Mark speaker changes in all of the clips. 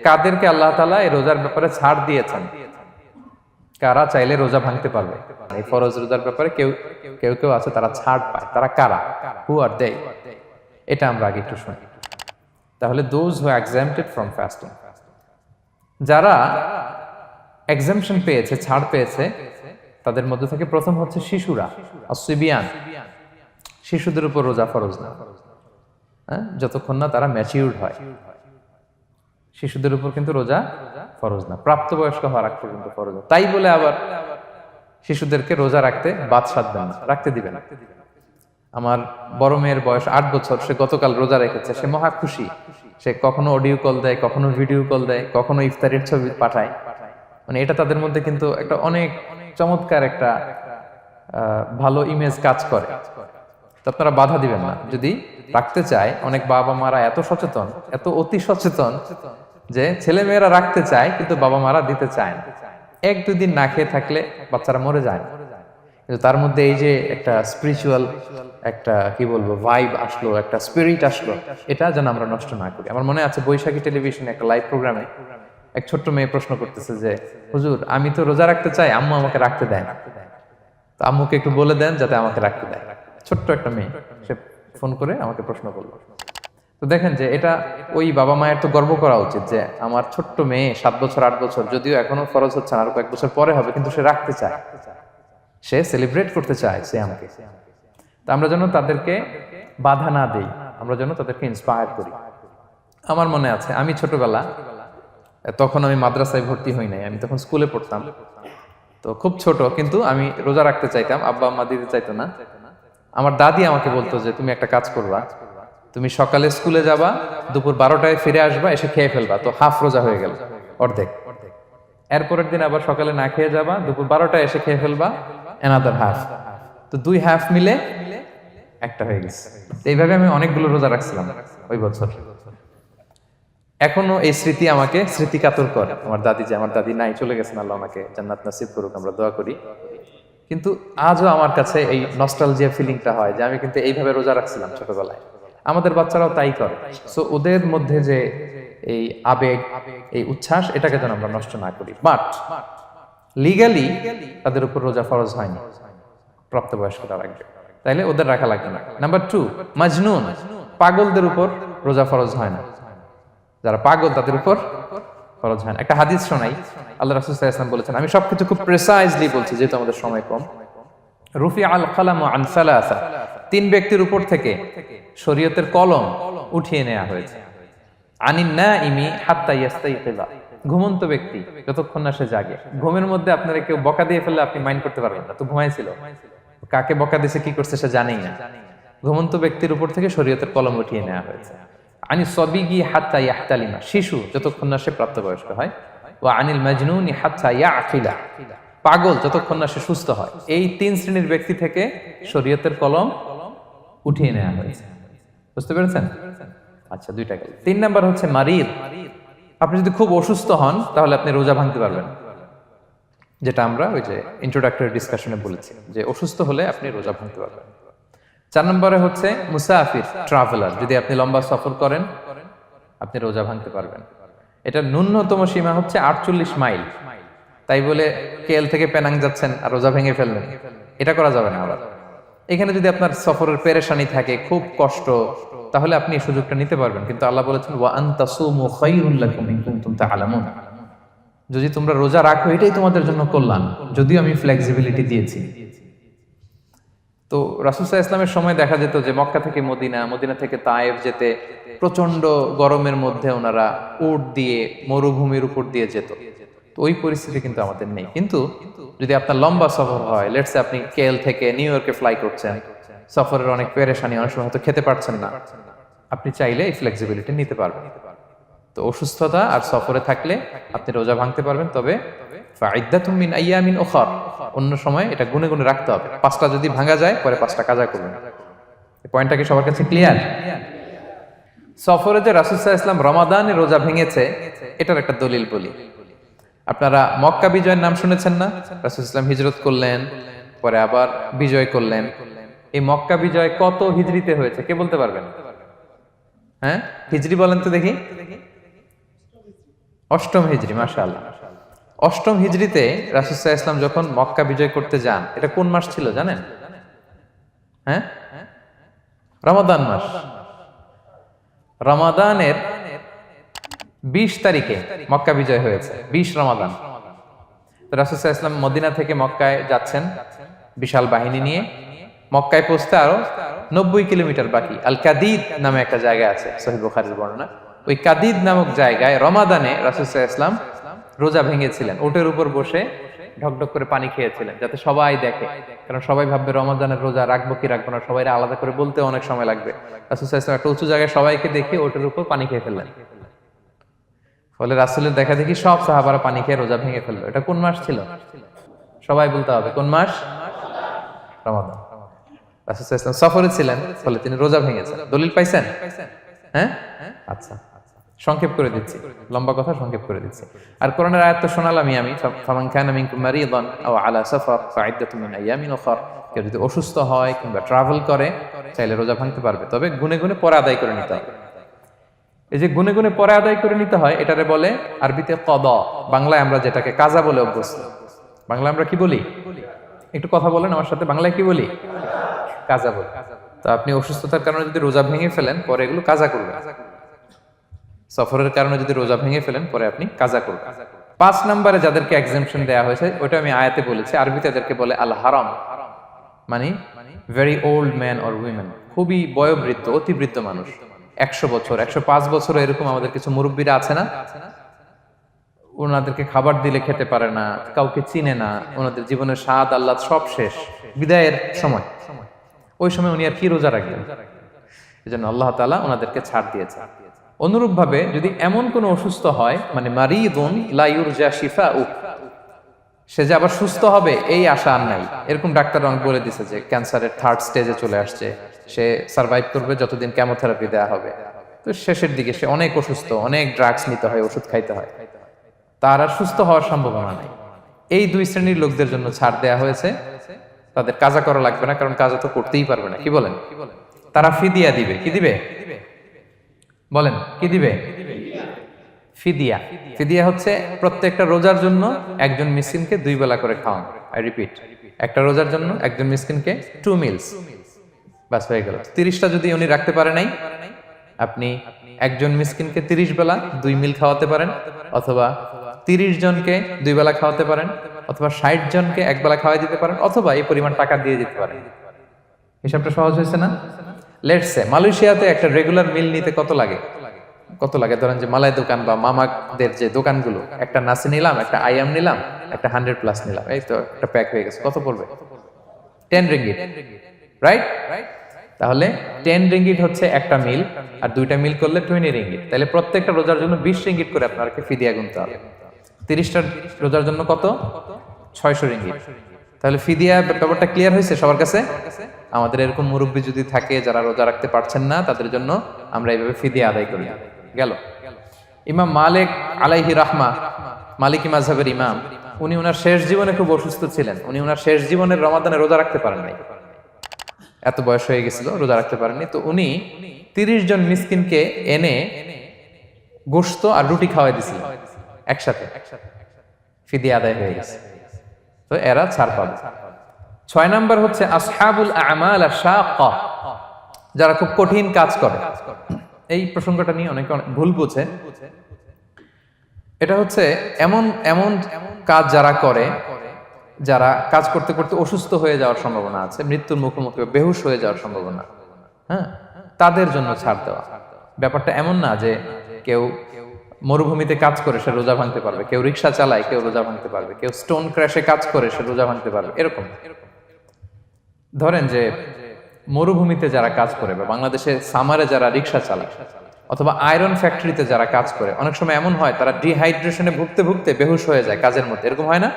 Speaker 1: কাদেরকে আল্লাহ তাআলা এই রোজার ব্যাপারে ছাড় দিয়েছেন, কারা চাইলে রোজা ভাঙতে পারবে। এই ফরজ রোজার ব্যাপারে কেউ কেউ কেউ আছে তারা ছাড় পায়, তারা কারা? হু আর দে? এটা আমরা আগে একটু শুনি। তাহলে দোজ হু এক্সাম্পটেড ফ্রম ফাস্টিং, যারা এক্সাম্পশন পেয়েছে, ছাড় পেয়েছে, তাদের মধ্যে থেকে প্রথম হচ্ছে শিশুরা, আসিবিয়ান। শিশুদের উপর রোজা ফরজ না, যতক্ষণ না তারা ম্যাচিউরড হয়। শিশুদের উপর কিন্তু রোজা ফরজ না, প্রাপ্তবয়স্ক হওয়ার আগ পর্যন্ত ফরজ না। তাই বলে আবার শিশুদেরকে রোজা রাখতে বাদ সাধবেন না, রাখতে দিবেন। আমার বড় মেয়ের বয়স 8 বছর, সে গতকাল রোজা রেখেছে, সে মহা খুশি। সে কখনো অডিও কল দেয়, কখনো ভিডিও কল দেয়, কখনো ইফতারের ছবি পাঠায়। মানে এটা তাদের মধ্যে কিন্তু একটা অনেক চমৎকার একটা ভালো ইমেজ কাজ করে। তো আপনারা বাধা দিবেন না যদি রাখতে চায়। অনেক বাবা মারা এত সচেতন, এত অতি সচেতন যে ছেলে মেয়েরা রাখতে চায় কিন্তু বাবা মারা দিতে চায় না। 1-2 দিন না খেয়ে থাকলে বাচ্চারা মরে যায় না, কিন্তু তার মধ্যে এই যে একটা স্পিরিচুয়াল একটা কি বলবো ভাইব আসলো, একটা স্পিরিট আসলো, এটা যেন আমরা নষ্ট না করি। আমার মনে আছে বৈশাখী টেলিভিশনে একটা লাইভ প্রোগ্রামে এক ছোট্ট মেয়ে প্রশ্ন করতেছে যে, হুজুর আমি তো রোজা রাখতে চাই, আম্মু আমাকে রাখতে দেয় না, তো আম্মুকে একটু বলে দেন যাতে আমাকে রাখতে দেয়। ছোট্ট একটা মেয়ে, সে ফোন করে আমাকে প্রশ্ন করলো। তো দেখেন যে এটা ওই বাবা মায়ের তো গর্ব করা উচিত যে আমার ছোট্ট মেয়ে 7 বছর 8 বছর, যদিও এখনো ফরজ হচ্ছে না, আরো কয়েক বছর পরে হবে, কিন্তু সে রাখতে চায়, সে সেলিব্রেট করতে চায় সে আমাকে। তো আমরা যেন তাদেরকে বাধা না দেই, আমরা যেন তাদেরকে ইন্সপায়ার করি। আমার মনে আছে আমি ছোটবেলা, তখন আমি মাদ্রাসায় ভর্তি হই নাই, আমি তখন স্কুলে পড়তাম, তো খুব ছোট, কিন্তু আমি রোজা রাখতে চাইতাম, আব্বা আম্মা দিতে চাইতো না। আমার দাদি আমাকে বলতো যে তুমি একটা কাজ করবা, তুমি সকালে স্কুলে যাবা, দুপুর 12টায় ফিরে আসবা, এসে খেয়ে ফেলবা, তো হাফ রোজা হয়ে গেল, অর্ধেক। এরপরের দিন আবার সকালে না খেয়ে যাবা, দুপুর 12টায় এসে খেয়ে ফেলবা, অ্যানাদার হাফ, তো 2 হাফ মিলে একটা হয়ে গেছে। এইভাবে আমি অনেকগুলো রোজা রাখছিলাম ওই বছর। এখনো এই স্মৃতি আমাকে স্মৃতিকাতর করে। আমার দাদি, যে আমার দাদি নাই, চলে গেছেন, আল্লাহ আমাকে জান্নাত নসিব করুক, আমরা দোয়া করি। কিন্তু আজও আমার কাছে এই নস্টালজিয়া ফিলিংটা হয় যে আমি কিন্তু এইভাবে রোজা রাখছিলাম ছোটবেলায়। আমাদের বাচ্চারাও তাই করে। সো ওদের মধ্যে যে এই আবেগ, এই উচ্ছ্বাস, এটাকে যেন আমরা নষ্ট না করি। বাট লিগালি তাদের উপর রোজা ফরজ হয়নি, প্রাপ্তবয়স্কতা রাখবে, তাইলে ওদের রাখা লাগবে না। নাম্বার 2, মাজনুন, পাগলদের উপর রোজা ফরজ হয় না। যারা পাগল তাদের উপর ফরজ হয় না। একটা হাদিস শোনাই, আল্লাহ রাসূল সাল্লাল্লাহু আলাইহি ওয়াসাল্লাম বলেছেন, আমি সবকিছু খুব প্রিসাইজলি বলছি যেহেতু আমাদের সময় কম। রুফি আল কালামু আন সালাসা, 3 ব্যক্তির উপর থেকে শরীয়তের কলম উঠিয়ে নেওয়া হয়েছে। আনিন নাইমি হাত্তা ইয়াস্তাইকিযা, ঘুমন্ত ব্যক্তি যতক্ষণ না সে জাগে। ঘুমের মধ্যে আপনারা কেউ বকা দিয়ে ফেললে আপনি মাইন্ড করতে পারবেন না, তো ঘুমাইছিল, কাকে বকা দিয়েছে কি করছে সে জানেই না। ঘুমন্ত ব্যক্তির উপর থেকে শরীয়তের কলম উঠিয়ে নেওয়া হয়েছে। আনি সবিগি হাত্তা ইয়াহতালিমা, শিশু যতক্ষণ না সে প্রাপ্তবয়স্ক হয়। ওয়া আনিল মাজনুনি হাত্তা ইয়াকিলা, পাগল যতক্ষণ না সে সুস্থ হয়। এই 3 শ্রেণীর ব্যক্তি থেকে শরীয়তের কলম উঠিয়ে নেওয়া হয়েছে। বুঝতে পেরেছেন? আচ্ছা, 2টা গেল। 3 নাম্বার হচ্ছে মারিদ, আপনি যদি খুব অসুস্থ হন তাহলে আপনি রোজা ভাঙতে পারবেন, যেটা আমরা ওই যে ইন্ট্রোডাক্টরি ডিসকাশনে বলেছি যে অসুস্থ হলে আপনি রোজা ভাঙতে পারবেন। 4 নম্বরে হচ্ছে মুসাফির, ট্রাভেলার, যদি আপনি লম্বা সফর করেন আপনি রোজা ভাঙতে পারবেন। এটা ন্যূনতম সীমা হচ্ছে 48 মাইল। তাই বলে কেএল থেকে পেনাং যাচ্ছেন আর রোজা ভেঙে ফেললেন, এটা করা যাবে না। আবার এখানে যদি আপনার সফরের পেরেশানি থাকে, খুব কষ্ট, তাহলে আপনি এই সুযোগটা নিতে পারবেন। কিন্তু আল্লাহ বলেছেন ওয়া আনতাসুমু খায়রুল লাকুম ইন কুনতুম তা'লামুন, যদি তোমরা রোজা রাখো এটাই তোমাদের জন্য কল্যাণ, যদিও আমি ফ্লেক্সিবিলিটি দিয়েছি। তো রাসূল সাল্লাল্লাহু আলাইহি ওয়াসাল্লামের সময় দেখা যেত যে মক্কা থেকে মদিনা, মদিনা থেকে তায়েফ যেতে প্রচন্ড গরমের মধ্যে ওনারা উট দিয়ে মরুভূমির উপর দিয়ে যেত। তো ওই পরিস্থিতি কিন্তু আমাদের নেই। কিন্তু যদি আপনার লম্বা সফর হয়, লেটস সে আপনি কেএল থেকে নিউ ইয়র্কে ফ্লাই করছেন, সফরের অনেক পেরেশানি, অনেক সময় হয়তো খেতে পারছেন না, আপনি চাইলে এই ফ্লেক্সিবিলিটি নিতে পারবেন। তো অসুস্থতা আর সফরে থাকলে আপনি রোজা ভাঙতে পারবেন, তবে ফাইদ্দাতুম মিন আইয়ামিন উখর, অন্য সময় এটা গুনে গুনে রাখতে হবে। 5টা যদি ভাঙা যায় পরে 5টা কাজা করবেন। এই পয়েন্টটা কি সবার কাছে ক্লিয়ার? সফরে যে রাসূল সাল্লাল্লাহু আলাইহি ওয়াসাল্লাম রমাদানে রোজা ভেঙেছে, এটার একটা দলিল বলি। আপনারা মক্কা বিজয়ের নাম শুনেছেন না? রাসূল সাল্লাল্লাহু আলাইহি ওয়াসাল্লাম হিজরত করলেন, পরে আবার বিজয় করলেন। এই মক্কা বিজয় কত হিজরিতে হয়েছে কে বলতে পারবেন? হ্যাঁ, হিজরি বলেন তো দেখি। অষ্টম হিজরি, মাশাআল্লাহ। অষ্টম হিজরিতে রাসূল সাল্লাল্লাহু আলাইহি ওয়াসাল্লাম যখন মক্কা বিজয় করতে যান, এটা কোন মাস ছিল জানেন? হ্যাঁ, রমাদান মাস। রমাদানের 20 তারিখে মক্কা বিজয় হয়েছে, 20 রমাদান। তো রাসূল সাল্লাল্লাহু আলাইহি ওয়াসাল্লাম মদিনা থেকে মক্কায় যাচ্ছেন বিশাল বাহিনী নিয়ে। মক্কায় পৌঁছতে আরো 90 কিলোমিটার বাকি। আল কাদিদ নামে একটা জায়গা আছে, সহিহ বুখারীর বর্ণনা। ওই কাদিদ নামক জায়গায় রমাদানে রাসূল সাল্লাল্লাহু আলাইহি ওয়াসাল্লাম রোজা ভেঙেছিলেন, ওটের উপর বসে ঢকঢক করে পানি খেয়েছিলেন, যাতে সবাই দেখে। কারণ সবাই ভাববে রমাদানের রোজা রাখবো কি রাখবো না, সবাই আলাদা করে বলতে অনেক সময় লাগবে। রাসূল সাল্লাল্লাহু আলাইহি ওয়াসাল্লাম একটা উঁচু জায়গায় সবাইকে দেখে ওটের উপর পানি খেয়ে ফেললেন। ফলে রাসূলের দেখা দেখি সব সাহাবারা পানি খেয়ে রোজা ভেঙে ফেললো। এটা কোন মাস ছিল? সবাই বলতে হবে কোন মাস? রমাদান। রাসূল সাল্লাল্লাহু আলাইহি ওয়াসাল্লাম সফরে ছিলেন, ফলে তিনি রোজা ভেঙেছেন। দলিল পাইছেন? হ্যাঁ, আচ্ছা, সংক্ষেপ করে দিচ্ছি, লম্বা কথা সংক্ষেপ করে দিচ্ছি। আর কোরআনের আয়াত তো শোনালামই আমি, ফামান কানা মিনকুম মারিদান আও আলা সাফার ফাইদ্দাতুম মিন আইয়ামিন উখর। কেউ যদি অসুস্থ হয় কিংবা ট্রাভেল করে, চাইলে রোজা ভাঙতে পারবে, তবে গুনে গুনে পরে আদায় করে নিতে হবে। এই যে গুনে গুনে পরে আদায় করে নিতে হয়, এটারে বলে আরবিতে কদা, বাংলায় আমরা যেটাকে কাজা বলে অভ্যস্ত। বাংলা আমরা কি বলি? একটু কথা বলেন আমার সাথে, বাংলায় কি বলি? কাজা বলি। তো আপনি অসুস্থতার কারণে যদি রোজা ভেঙে ফেলেন, পরে এগুলো কাজা করবেন। সফরের কারণে যদি রোজা ভেঙে ফেলেন, পরে আপনি কাজা করবেন। 5 নম্বরে যাদেরকে এক্সাম্পশন দেয়া হয়েছে, ওটা আমি আয়াতে বলেছি। আরবিতে তাদেরকে বলে আল হারাম, মানে very old man or women, খুবই বয়োবৃদ্ধ, অতিবৃদ্ধ মানুষ। 100 বছর, 105 বছর, এরকম আমাদের কিছু মুরব্বীরা আছে না, ওনাদেরকে খাবার দিলে খেতে পারে না, কাউকে চিনে না, ওনাদের জীবনের স্বাদ আল্লাহ সব শেষ, বিদায়ের সময়। ওই সময় উনি আর কি রোজা রাখবেন? এজন্য আল্লাহ তাআলা ওনাদেরকে ছাড় দিয়েছে। অনুরূপ ভাবে যদি এমন কোন অসুস্থ হয়, মানে মারিদুন লা ইউরজা শিফাউ, সে যে আবার সুস্থ হবে এই আশা আর নাই, এরকম ডাক্তার অনেক বলে দিছে যে ক্যান্সারের 3rd স্টেজে চলে আসছে, সে সার্ভাইভ করবে যতদিন কেমোথেরাপি দেয়া হবে। তো শেষের দিকে সে অনেক অসুস্থ, অনেক ড্রাগস নিতে হয়, ওষুধ খাইতে হয়, তার আর সুস্থ হওয়ার সম্ভাবনা নাই। এই 2 শ্রেণীর লোকদের জন্য ছাড় দেয়া হয়েছে, তাদের কাজা করা লাগবে না, কারণ কাজা তো করতেই পারবে না। কি বলেন? তারা ফিদিয়া দিবে। কি দিবে বলেন? কি দিবে? ফিদিয়া। ফিদিয়া হচ্ছে প্রত্যেকটা রোজার জন্য একজন মিসকিনকে 2 বেলা করে খাওয়ানো। আই রিপিট, একটা রোজার জন্য একজন মিসকিনকে 2 মিলস, বাস হয়ে গেল। 30টা যদি উনি রাখতে পারে নাই, আপনি একজন মিসকিনকে 30 বেলা 2 মিল খাওয়াতে পারেন, অথবা 30 জনকে 2 বেলা খাওয়াতে পারেন, অথবা 60 জনকে 1 বেলা খাওয়াই দিতে পারেন, অথবা এই পরিমাণ টাকা দিয়ে দিতে পারেন। হিসাবটা সহজ হয়েছে না? লেটস সে মালয়েশিয়াতে একটা রেগুলার মিল নিতে কত লাগে? ধরেন যে মালাই দোকান বা মামাদের যে দোকানগুলো, একটা নাসি নিলাম, একটা আইয়াম নিলাম, একটা 100+ নিলাম, এই তো একটা প্যাক হয়ে গেছে। কত পড়বে? 10 রিঙ্গিট, রাইট? তাহলে 10 রিঙ্গিট হচ্ছে একটা মিল, আর 2টা মিল করলে 20 রিঙ্গিট। তাহলে প্রত্যেকটা রোজার জন্য 20 রিঙ্গিট করে আপনাকে ফিদিয়া গুনতে হবে। 30টা রোজার জন্য কত? 600 রিঙ্গিট। তাহলে ফিদিয়া ব্যাপারটা ক্লিয়ার হয়েছে সবার কাছে? আমাদের এরকম মুরব্বী যদি থাকে যারা রোজা রাখতে পারছেন না, তাদের জন্য আমরা এইভাবে ফিদিয়া আদায় করি। গেল। ইমাম মালিক আলাইহি রাহমা, মালিকি মাযহাবের ইমাম, উনি ওনার শেষ জীবনে খুব অসুস্থ ছিলেন। উনি ওনার শেষ জীবনের রমাদানে রোজা রাখতে পারেন নাই, এত বয়স হয়ে গেছিল, রোজা রাখতে পারেননি। তো উনি 30 জন মিসকিনকে এনে গোশত আর রুটি খাওয়াই দিছিলেন একসাথে, ফিদিয়া আদায় হয়ে গেছে। তো এরা ছাড় পাবে। 6 নাম্বার হচ্ছে আসহাবুল আমাল আশ-শাক্কা, যারা খুব কঠিন কাজ করে। এই প্রসঙ্গটা নিয়ে অনেকে অনেক ভুল বুঝে। এটা হচ্ছে এমন এমন কাজ যারা করে, যারা কাজ করতে করতে অসুস্থ হয়ে যাওয়ার সম্ভাবনা আছে, মৃত্যুর মুখোমুখি বেহুশ হয়ে যাওয়ার সম্ভাবনা, হ্যাঁ, তাদের জন্য ছাড় দেওয়া। ব্যাপারটা এমন না যে কেউ মরুভূমিতে কাজ করে সে রোজা ভাঙতে পারবে, কেউ রিক্সা চালায় কেউ রোজা ভাঙতে পারবে, কেউ স্টোন ক্র্যাশে কাজ করে সে রোজা ভাঙতে পারবে, এরকম। ধরেন যে মরুভূমিতে যারা কাজ করে, বা বাংলাদেশে সামারে যারা রিক্সা চালায়, অথবা আয়রন ফ্যাক্টরিতে যারা কাজ করে, অনেক সময় এমন হয় তারা ডিহাইড্রেশনে ভুগতে ভুগতে বেহুশ হয়ে যায় কাজের মধ্যে, এরকম হয় না?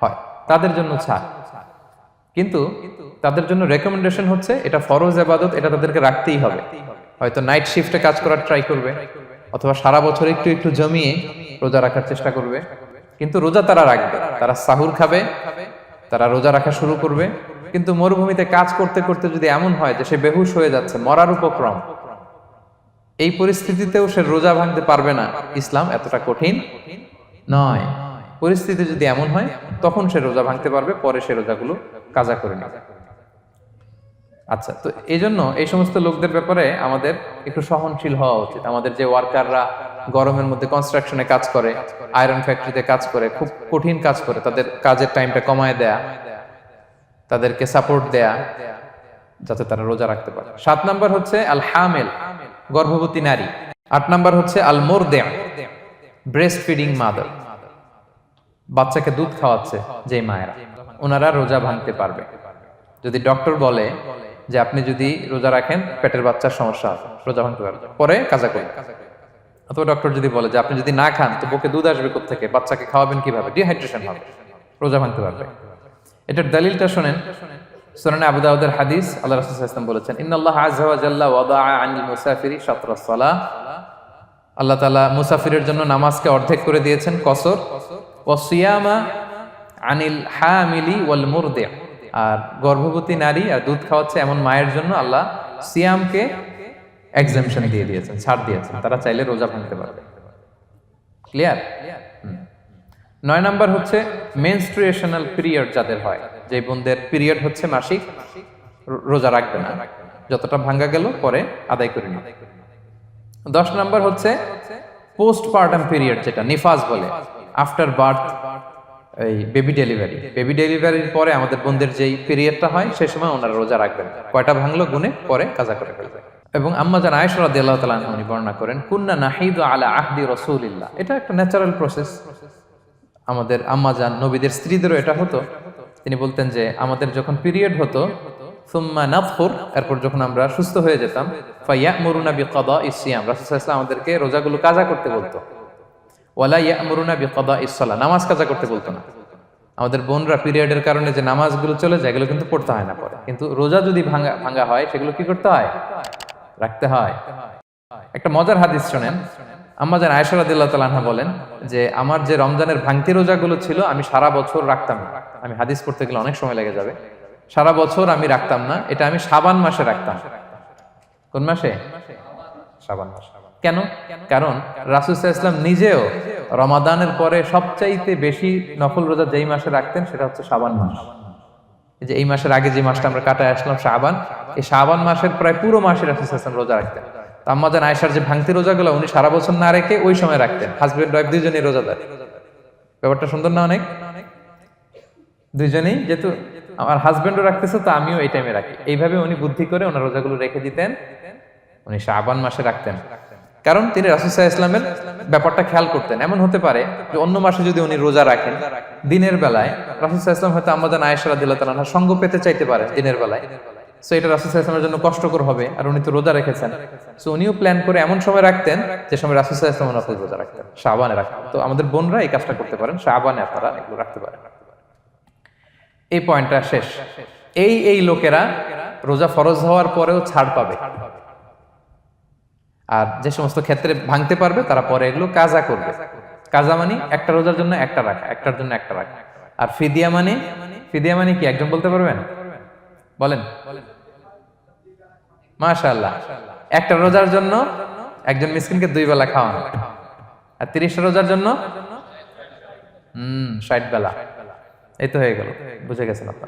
Speaker 1: হয়। তাদের জন্য ছাড়, কিন্তু তাদের জন্য রেকমেন্ডেশন হচ্ছে এটা ফরজ ইবাদত, এটা তাদেরকে রাখতেই হবে। হয়তো নাইট শিফটে কাজ করার ট্রাই করবে, অথবা সারা বছর একটু একটু জমিয়ে রোজা রাখার চেষ্টা করবে, কিন্তু রোজা তারা রাখবে, তারা সাহুর খাবে, তারা রোজা রাখা শুরু করবে। কিন্তু মরুভূমিতে কাজ করতে করতে যদি এমন হয় যে সে বেহুশ হয়ে যাচ্ছে, মরার উপক্রম, এই পরিস্থিতিতেও সে রোজা ভাঙতে পারবে না, ইসলাম এতটা কঠিন নয়। পরিস্থিতি যদি এমন হয় তখন সে রোজা ভাঙতে পারবে, পরে সে রোজাগুলো কাজা করে নেবে। আচ্ছা, তো এই জন্য এই সমস্ত লোকদের ব্যাপারে আমাদের একটু সহনশীল হওয়া উচিত। আমাদের যে ওয়ার্কাররা গরমের মধ্যে কনস্ট্রাকশনে কাজ করে, আয়রন ফ্যাক্টরিতে কাজ করে, খুব কঠিন কাজ করে, তাদের কাজের টাইমটা কমায় দেয়া, তাদেরকে সাপোর্ট দেয়া, যাতে তারা রোজা রাখতে পারে। 7 নাম্বার হচ্ছে আল হামেল, গর্ভবতী নারী। 8 নাম্বার হচ্ছে আল মুরদি, ব্রেস্ট ফিডিং মাদার, বাচ্চাকে দুধ খাওয়াচ্ছে যে মায়েরা, ওনারা রোজা ভাঙতে পারবে। যদি ডক্টর বলে যে আপনি যদি রোজা রাখেন পেটের বাচ্চার সমস্যা হবে, রোজা ভাঙতে পারবে, পরে কাজা করবেন। অথবা ডক্টর যদি বলে যে আপনি যদি না খান তো বুকে দুধ আসবে কোত্থেকে, বাচ্চাকে খাওয়াবেন কিভাবে, ডিহাইড্রেশন হবে, রোজা ভাঙতে পারবে। এটার দলিলটা শুনেন, সুনানে আবু দাউদের হাদিস। আল্লাহ রাসূল সাল্লাল্লাহু আলাইহি ওয়াসাল্লাম বলেছেন, ইন্নাল্লাহ আযজা ওয়া জাল্লা ওয়াদাআ আনিল মুসাফিরি শাতরাস সালাহ, আল্লাহ তাআলা মুসাফিরের জন্য নামাজকে অর্ধেক করে দিয়েছেন, কসর। ওয়া সিয়ামা আনিল হামিলি ওয়াল মুরদি, আর গর্ভবতী নারী আর দুধ খাওয়াচ্ছে এমন মায়ের জন্য আল্লাহ সিয়ামকে এক্সাম্পশন দিয়ে দিয়েছেন, ছাড় দিয়েছেন, তারা চাইলে রোজা ভাঙতে পারবে। ক্লিয়ার? 9 নাম্বার হচ্ছে মেনস্ট্রুয়েশনাল পিরিয়ড যাদের হয়, যে বোনদের পিরিয়ড হচ্ছে মাসিক, রোজা রাখবে না, যতটা ভাঙ্গা গেল পরে আদায় করে নিবে। 10 নাম্বার হচ্ছে পোস্টপার্টাম পিরিয়ড, যেটা নিফাস বলে, আফটার বার্থ, এই বেবি ডেলিভারি। বেবি ডেলিভারির পরে আমাদের বোনদের যেই পিরিয়ডটা হয় সে সময় ওনারা রোজা রাখবেন, কয়টা ভাঙলো গুনে পরে কাজা করে ফেলবে। এবং আম্মা জান আয়েশা রাদিয়াল্লাহু তাআলা আনহা বর্ণনা করেন, কুন্না নাহিদু আলা আহদি রাসূলিল্লাহ, এটা একটা ন্যাচারাল প্রসেস। আমাদের আম্মা জান নবীদের স্ত্রীদেরও এটা হতো। তিনি বলতেন যে আমাদের যখন পিরিয়ড হতো, সুম্মা নাতহুর, এরপর যখন আমরা সুস্থ হয়ে যেতাম, ফায়ামুরুনা বিকাদাইস সিয়াম, রাসূল সাল্লাল্লাহু আলাইহি ওয়াসাল্লাম আমাদেরকে রোজাগুলো কাজা করতে বলতো। ওয়ালা ইয়ামুরুনা বিকাদাইস সালাহ, নামাজ কাজা করতে বলতো না। আমাদের বোনরা পিরিয়ডের কারণে যে নামাজগুলো চলে যায়, এগুলো কিন্তু পড়তে হয় না পরে, কিন্তু রোজা যদি ভাঙা হয় সেগুলো কি করতে হয়? রাখতে হয়। একটা মজার হাদিস শোনেন, আম্মা জান আয়েশা রাদিয়াল্লাহু তাআলা আনহা বলেন যে আমার যে রমজানের ভাঙতি রোজাগুলো ছিল আমি সারা বছর রাখতাম না। আমি হাদিস পড়তে গেলে অনেক সময় লেগে যাবে। সারা বছর আমি রাখতাম না, এটা আমি শাবান মাসে রাখতাম। কোন মাসে? শাবান মাসে। কেন? কারণ রাসূল সাল্লাল্লাহু আলাইহি ওয়াসাল্লাম নিজেও রমাদানের পরে সবচাইতে বেশি নফল রোজা যেই মাসে রাখতেন সেটা হচ্ছে শাবান মাস। এই যে এই মাসের আগে যে মাসটা আমরা কাটায় আসলাম শাবান, এই শাবান মাসের প্রায় পুরো মাসে রাসূল সাল্লাল্লাহু আলাইহি ওয়াসাল্লাম রোজা রাখতেন। তো আম্মা জান আয়েশার যে ভাঙতি রোজাগুলো উনি সারা বছর না রেখে ওই সময় রাখতেন। হাজবেন্ড ওয়াইফ দুইজনেই রোজাদার। ব্যাপারটা সুন্দর না অনেক? দুইজনেই, যেহেতু আমার হাজবেন্ডও রাখতেছে তো আমিও এই টাইমে রাখি, এইভাবে উনি বুদ্ধি করে ওনার রোজাগুলো রেখে দিতেন। উনি শাবান মাসে রাখতেন, কারণ তিনি রাসূল সাল্লাল্লাহু আলাইহি ওয়াসাল্লামের ব্যাপারটা খেয়াল করতেন। এমন হতে পারে যে অন্য মাসে যদি উনি রোজা রাখেন, দিনের বেলায় রাসূল সাল্লাল্লাহু আলাইহি ওয়াসাল্লাম হয়তো আম্মা জান আয়েশা রাদিয়াল্লাহু তাআলা আনহা সঙ্গ পেতে চাইতে পারে দিনের বেলায়, সো এটা রাসূল সাল্লাল্লাহু আলাইহি ওয়াসাল্লামের জন্য কষ্টকর হবে, আর উনি তো রোজা রেখেছেন, সো উনিও প্ল্যান করে এমন সময় রাখতেন যে সময় রাসূল সাল্লাল্লাহু আলাইহি ওয়াসাল্লাম নফল রোজা রাখতেন, শাবানে রাখতেন। তো আমাদের বোনরা এই কাজটা করতে পারেন, শাবানে আপনারা এগুলো রাখতে পারেন। এই পয়েন্টটা শেষ। এই লোকেরা রোজা ফরজ হওয়ার পরেও ছাড় পাবে, আর যে সমস্ত ক্ষেত্রে ভাঙতে পারবে তারা পরে এগুলো কাজা করবে। কাজা মানে একটা রোজার জন্য একটা রাখা, একটার জন্য একটা রাখা। আর ফিদিয়া মানে কি একজন বলতে পারবেন? বলেন। মাশাআল্লাহ, একটা রোজার জন্য একজন মিসকিনকে 2 বেলা খাওয়ানো, আর 30 রোজার জন্য 60 বেলা। এই তো হয়ে গেল, বুঝে গেছেন আপনারা।